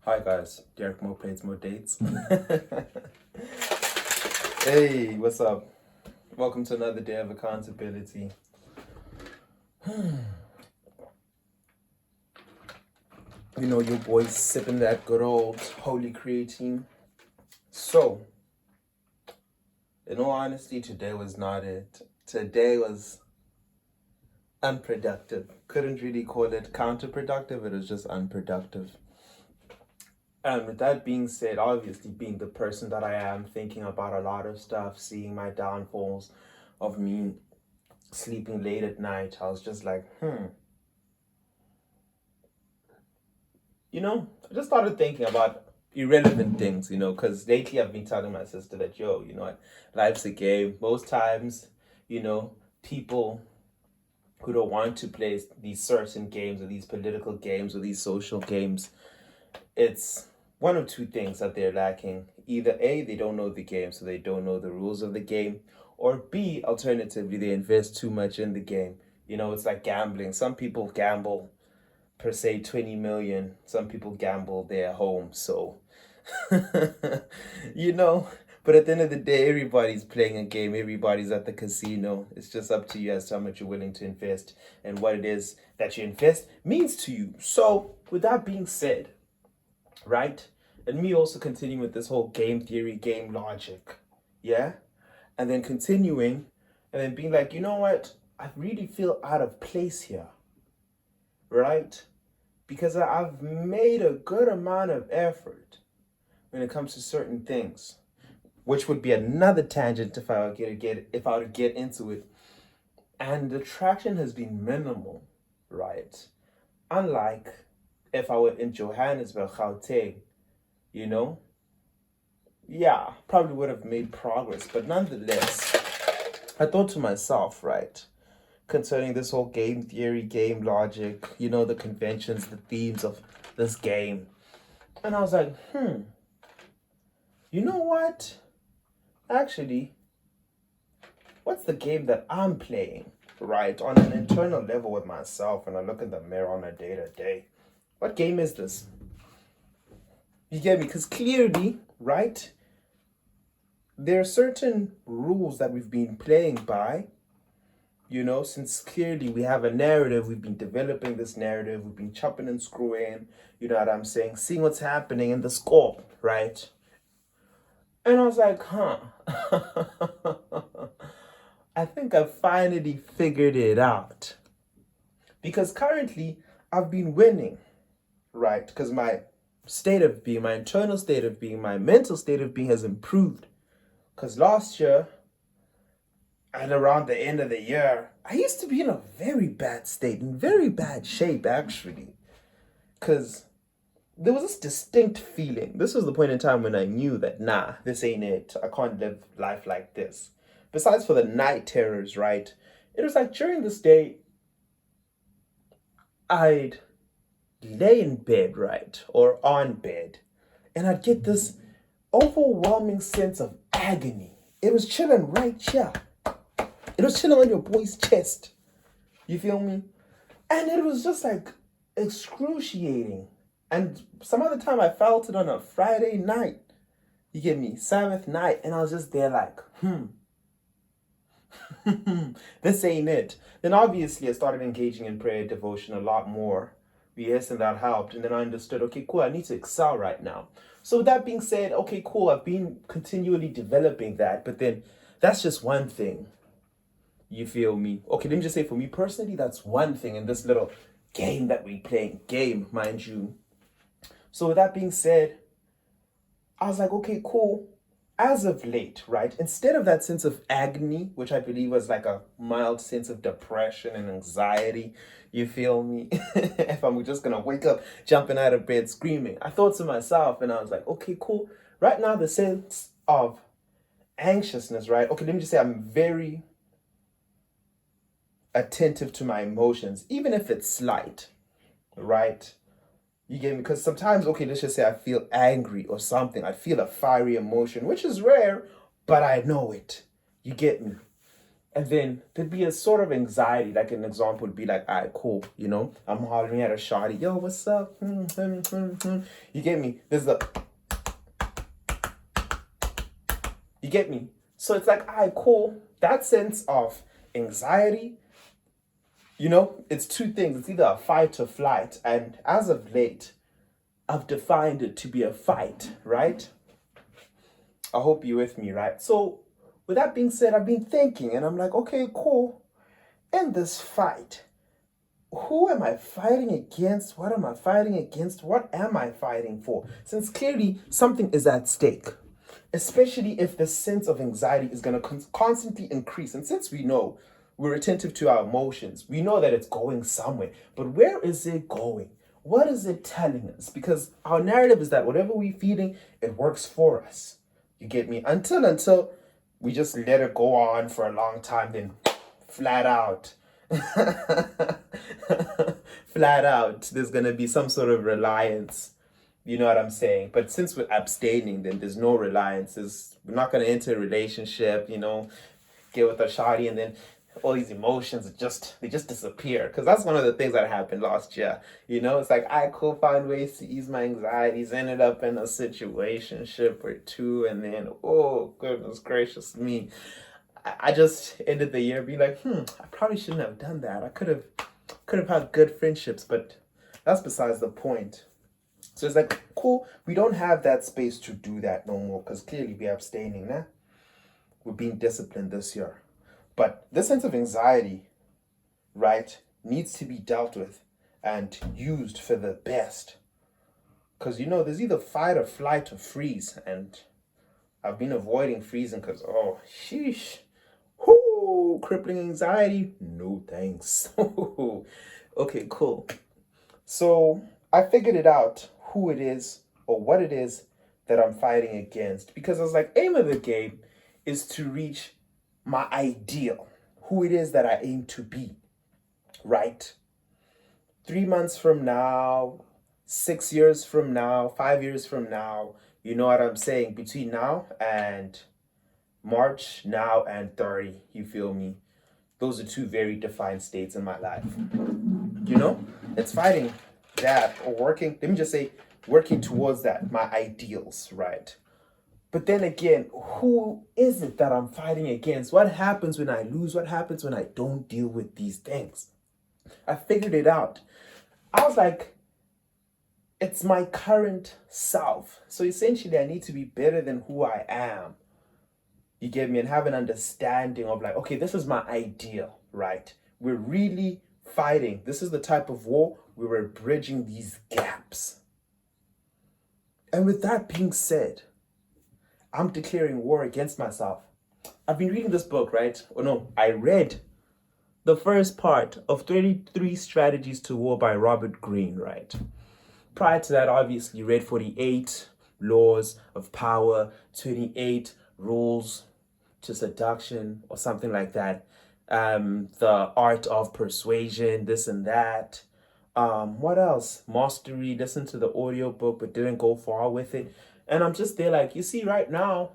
Hi guys, Derek More Plates, More Dates. Hey, what's up? Welcome to another day of accountability. Your boy's sipping that good old holy creatine. So, in all honesty, today was not it. Today was unproductive. Couldn't really call it counterproductive, it was just unproductive. And with that being said, obviously being the person that I am, thinking about a lot of stuff, seeing my downfalls of me sleeping late at night, I was just like, I just started thinking about irrelevant things, because lately I've been telling my sister that, life's a game. Most times, people who don't want to play these certain games or these political games or these social games, it's one of two things that they're lacking. Either A, they don't know the game, so they don't know the rules of the game, or B, alternatively, they invest too much in the game. It's like gambling. Some people gamble per se 20 million. Some people gamble their home. So, you know, but at the end of the day, everybody's playing a game. Everybody's at the casino. It's just up to you as to how much you're willing to invest and what it is that you invest means to you. So, with that being said, right? And me also continuing with this whole game theory, game logic, yeah? And then continuing and then being like, you know what? I really feel out of place here, right? Because I've made a good amount of effort when it comes to certain things, which would be another tangent if I were to get into it. And the traction has been minimal, right? Unlike if I were in Johannesburg, Gauteng, yeah, probably would have made progress. But nonetheless, I thought to myself, right, concerning this whole game theory, game logic, the conventions, the themes of this game. And I was like, you know what? Actually, what's the game that I'm playing, right, on an internal level with myself when I look in the mirror on a day-to-day? What game is this? You get me? Because clearly, right, there are certain rules that we've been playing by, since clearly we have a narrative, we've been developing this narrative, we've been chopping and screwing, you know what I'm saying, seeing what's happening in the scope, right? And I was like, I think I finally figured it out. Because currently, I've been winning, right? Because my state of being, my internal state of being, my mental state of being has improved. Because last year, and around the end of the year, I used to be in a very bad state, in very bad shape, actually. Because there was this distinct feeling. This was the point in time when I knew that, nah, this ain't it. I can't live life like this. Besides for the night terrors, right? It was like during this day, I'd lay in bed, right? Or on bed. And I'd get this overwhelming sense of agony. It was chilling right here. It was chilling on your boy's chest. You feel me? And it was just like excruciating. And some other time I felt it on a Friday night. You get me? Sabbath night. And I was just there like, this ain't it. Then obviously I started engaging in prayer devotion a lot more. Yes, and that helped. And then I understood, okay, cool, I need to excel right now. So with that being said, okay, cool, I've been continually developing that. But then that's just one thing. You feel me? Okay, let me just say for me personally, that's one thing in this little game that we playing. Game, mind you. So with that being said, I was like, okay, cool. As of late, right, instead of that sense of agony, which I believe was like a mild sense of depression and anxiety, you feel me? If I'm just gonna wake up jumping out of bed screaming, I thought to myself and I was like, okay, cool. Right now, the sense of anxiousness, right? Okay, let me just say I'm very attentive to my emotions, even if it's slight, right? You get me? Because sometimes, okay, let's just say I feel angry or something. I feel a fiery emotion, which is rare, but I know it. You get me? And then there'd be a sort of anxiety, like an example would be like, all right, cool, I'm hollering at a shawty, yo, what's up? You get me? You get me? So it's like, all right, cool. That sense of anxiety, it's two things. It's either a fight or flight. And as of late, I've defined it to be a fight, right? I hope you're with me, right? So with that being said, I've been thinking and I'm like, okay, cool. In this fight, who am I fighting against? What am I fighting against? What am I fighting for? Since clearly something is at stake, especially if the sense of anxiety is going to constantly increase. And since we know we're attentive to our emotions, we know that it's going somewhere. But where is it going? What is it telling us? Because our narrative is that whatever we're feeding, it works for us. You get me? Until we just let it go on for a long time, then flat out. Flat out, there's going to be some sort of reliance. You know what I'm saying? But since we're abstaining, then there's no reliance. We're not going to enter a relationship, get with a shawty, and then all these emotions they just disappear. Because that's one of the things that happened last year. It's like I could find ways to ease my anxieties, ended up in a situationship or two, and then, oh, goodness gracious me. I just ended the year being like, I probably shouldn't have done that. I could have had good friendships, but that's besides the point. So it's like, cool, we don't have that space to do that no more because clearly we're abstaining now. We're being disciplined this year. But this sense of anxiety, right, needs to be dealt with and used for the best. Because, there's either fight or flight or freeze. And I've been avoiding freezing because, oh, sheesh. Whoo, crippling anxiety. No thanks. Okay, cool. So I figured it out who it is or what it is that I'm fighting against. Because I was like, aim of the game is to reach my ideal, who it is that I aim to be, right? 3 months from now, 6 years from now, 5 years from now, you know what I'm saying? Between now and March, now and 30, you feel me? Those are two very defined states in my life. It's fighting that or working, let me just say, working towards that, my ideals, right? But then again, who is it that I'm fighting against? What happens when I lose? What happens when I don't deal with these things? I figured it out. I was like, it's my current self. So essentially, I need to be better than who I am. You get me? And have an understanding of like, okay, this is my ideal, right? We're really fighting. This is the type of war where we're bridging these gaps. And with that being said, I'm declaring war against myself. I've been reading this book, right? I read the first part of 33 Strategies to War by Robert Greene, right? Prior to that, obviously, read 48 Laws of Power, 28 Rules to Seduction, or something like that. The Art of Persuasion, this and that. What else? Mastery, listened to the audiobook, but didn't go far with it. And I'm just there like, you see, right now,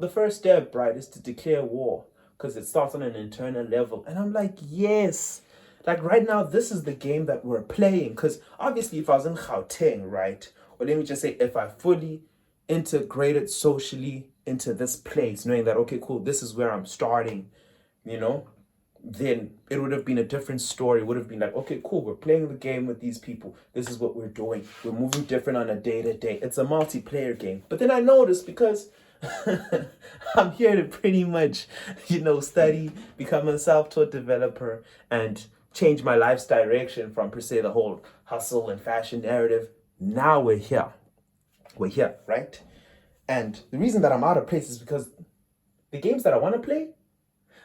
the first step, right, is to declare war because it starts on an internal level. And I'm like, yes. Like right now, this is the game that we're playing. Because obviously, if I was in Gauteng, right, or let me just say, if I fully integrated socially into this place, knowing that, okay, cool, this is where I'm starting, then it would have been a different story. It would have been like, okay, cool, we're playing the game with these people. This is what we're doing. We're moving different on a day-to-day. It's a multiplayer game. But then I noticed because I'm here to pretty much, study, become a self-taught developer, and change my life's direction from, per se, the whole hustle and fashion narrative. Now we're here. We're here, right? And the reason that I'm out of place is because the games that I want to play,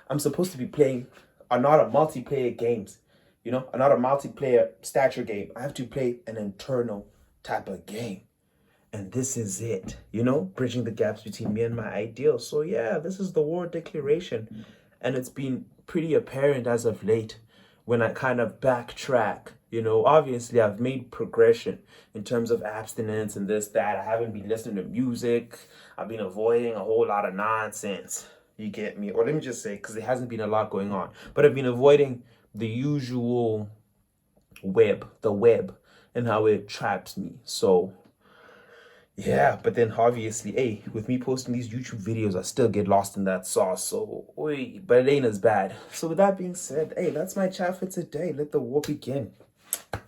I'm supposed to be playing are not a multiplayer games, are not a multiplayer stature game. I have to play an internal type of game. And this is it, bridging the gaps between me and my ideals. So yeah, this is the war declaration. And it's been pretty apparent as of late when I kind of backtrack. Obviously I've made progression in terms of abstinence and this, that. I haven't been listening to music. I've been avoiding a whole lot of nonsense. You get me? Or let me just say, because there hasn't been a lot going on, but I've been avoiding the usual the web, and how it traps me. So yeah, but then obviously, hey, with me posting these YouTube videos, I still get lost in that sauce. So, wait, but it ain't as bad. So with that being said, hey, that's my chat for today. Let the war begin. Thanks.